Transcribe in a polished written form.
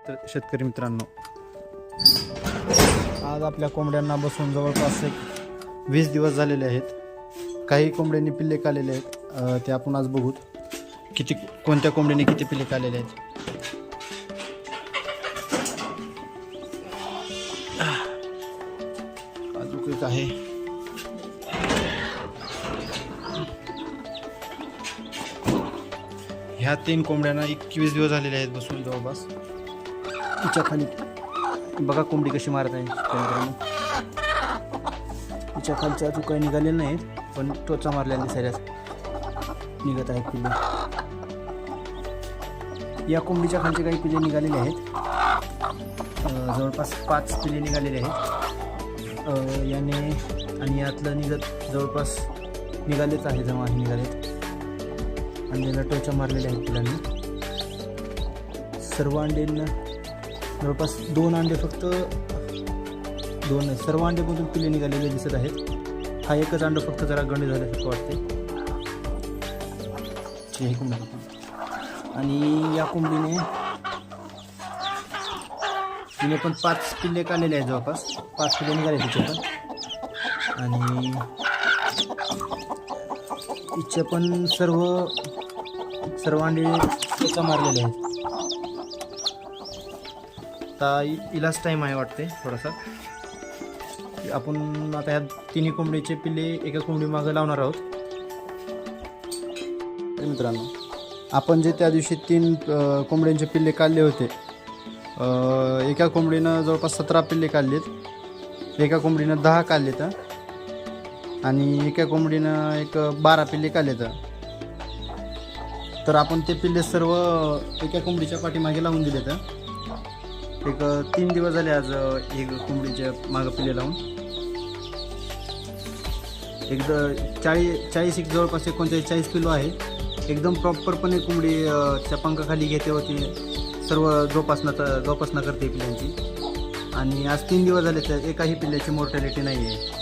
शेतकरी मित्रांनो, आज आपल्या कोंबड्यांना बसून जवळपास 20 दिवस झालेले आहेत. काही कोंबड्यांनी पिल्ले काढलेले आहेत, ते आपण आज बघू कोणत्या कोंबड्यांनी किती पिल्ले काढलेले आहेत. अजून एक आहे. ह्या 3 कोंबड्यांना 21 दिवस झालेले आहेत बसून जवळपास. तिच्या खाली बघा कोंबडी कशी मारत आहे. तिच्या खालच्या अजून काही निघालेले नाहीत, पण टोचा मारल्याने साऱ्याच निघत आहेत पिल्ले. या कोंबडीच्या खालचे काही पिल्ले निघालेले आहेत. जवळपास 5 पिल्ले निघालेले आहेत याने, आणि यातलं निघत जवळपास निघालेच आहे. जमा हे निघालेत आणि याला टोचा मारलेले आहेत पिल्लांनी. सर्व अंड्यांना जवळपास 2 अंडे, फक्त 2 सर्व अंड्यामधून पिल्ले निघालेले दिसत आहेत. हा एकच अंड फक्त जरा गंड झाल्यासारखं वाटते. हे कोंबडी, आणि या कोंबडीने तिने पण 5 पिल्ले काढलेले आहेत. जवळपास 5 पिल्ले निघाले तिचे पण, आणि तिचे पण सर्व अंडे टोचा मारलेले आहेत. आता इलाच टाईम आहे वाटते थोडासा. आपण आता ह्या 3 कोंबडीचे पिल्ले एका कोंबडी मागं लावणार आहोत. मित्रांनो, आपण जे त्या दिवशी 3 कोंबड्यांचे पिल्ले काढले होते, एका कोंबडीनं जवळपास 17 पिल्ले काढलेत, एका कोंबडीनं 10 काढलेत, आणि एका कोंबडीनं एक 12 पिल्ले काढलेत. तर आपण ते पिल्ले सर्व एका कोंबडीच्या पाठीमागे लावून दिलेत. एक 3 दिवस झाले आज एक कोंबडीच्या मागं पिल्ले लावून. एकदा 40 जवळपास 39 पिल्लो आहे. एकदम प्रॉपरपणे कोंबडी त्या पंखाखाली घेते होती, सर्व जोपासना करते पिल्लांची. आणि आज 3 दिवस झाले तर एकाही पिल्ल्याची मॉर्टॅलिटी नाही आहे.